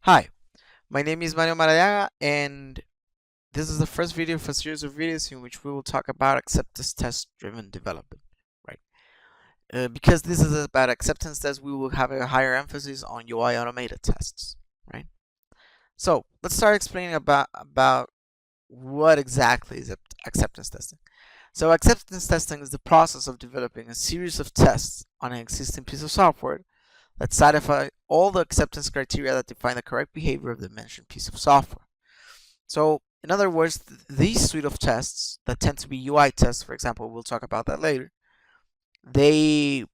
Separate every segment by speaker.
Speaker 1: Hi, my name is Mario Maradaga, and this is the first video of a series of videos in which we will talk about acceptance test driven development, right? Because this is about acceptance tests, we will have a higher emphasis on UI automated tests, right? So let's start explaining about what exactly is acceptance testing. So acceptance testing is the process of developing a series of tests on an existing piece of software that satisfy all the acceptance criteria that define the correct behavior of the mentioned piece of software. So, in other words, these suite of tests that tend to be UI tests, for example, we'll talk about that later, they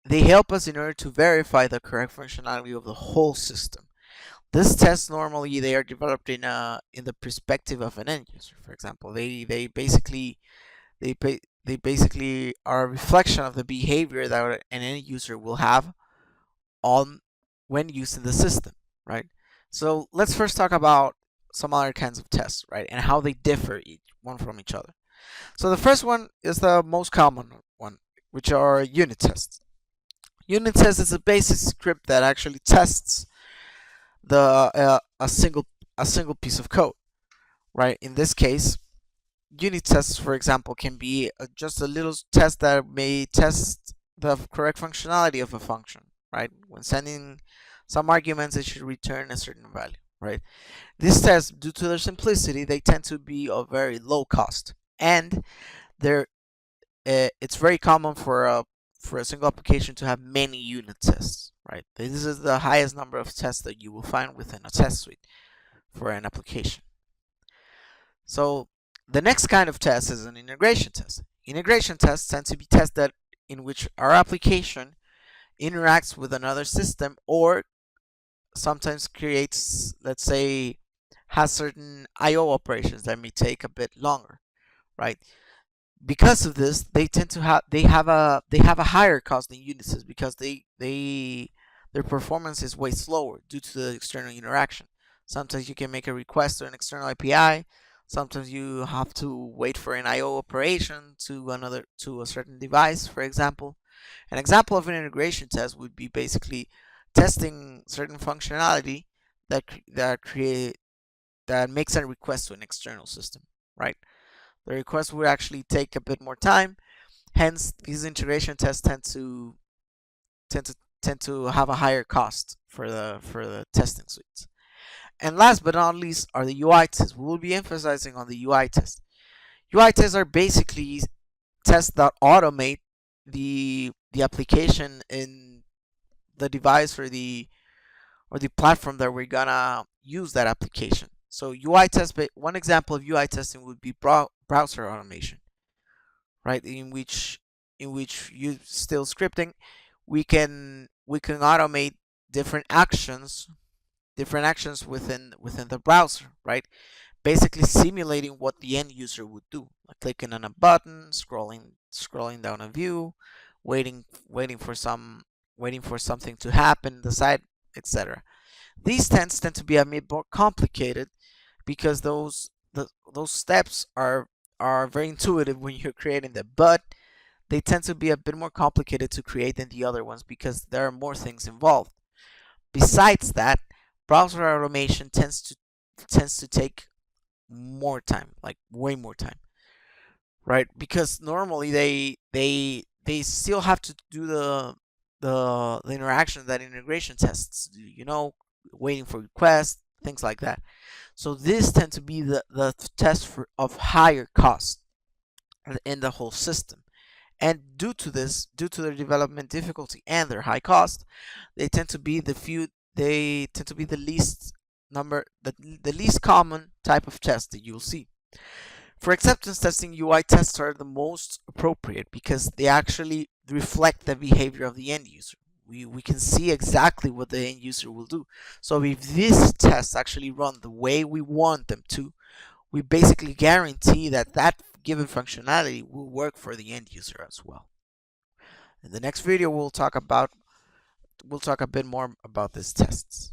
Speaker 1: help us in order to verify the correct functionality of the whole system. These tests normally they are developed in the perspective of an end user. For example, they they basically are a reflection of the behavior that an end user will have on when using the system, right? So let's first talk about some other kinds of tests, right, and how they differ each one from each other. So the first one is the most common one, which are unit tests. Unit test is a basic script that actually tests the a single piece of code, right? In this case, unit tests, for example, can be just a little test that may test the correct functionality of a function, right? When sending some arguments, it should return a certain value, right? These tests, due to their simplicity, they tend to be of very low cost, and they're it's very common for a single application to have many unit tests, right? This is the highest number of tests that you will find within a test suite for an application. So the next kind of test is an integration test. Integration tests tend to be tests that in which our application interacts with another system or sometimes creates, let's say, has certain I/O operations that may take a bit longer, right? Because of this, they tend to have a higher cost than unit tests because their performance is way slower due to the external interaction. Sometimes you can make a request to an external API. Sometimes you have to wait for an I/O operation to a certain device, for example. An example of an integration test would be basically testing certain functionality that makes a request to an external system, right? The request would actually take a bit more time. Hence, these integration tests tend to tend to have a higher cost for the testing suites. And last but not least are the UI tests. We will be emphasizing on the UI tests. UI tests are basically tests that automate the application in the device or the platform that we're gonna use that application. So UI test, one example of UI testing would be browser automation, right? In which you still scripting, we can automate different actions within the browser, right? Basically simulating what the end user would do, like clicking on a button, scrolling down a view, waiting for something to happen, the site, etc. These tend to be a bit more complicated because those steps are very intuitive when you're creating them, but they tend to be a bit more complicated to create than the other ones because there are more things involved. Besides that, browser automation tends to take more time, like way more time, right? Because normally they still have to do the interaction that integration tests do, waiting for requests, things like that. So these tend to be the tests of higher cost in the whole system. And due to their development difficulty and their high cost, they tend to be the the least common type of test that you'll see. For acceptance testing, UI tests are the most appropriate because they actually reflect the behavior of the end user. We can see exactly what the end user will do. So if these tests actually run the way we want them to, we basically guarantee that given functionality will work for the end user as well. In the next video, we'll talk a bit more about these tests.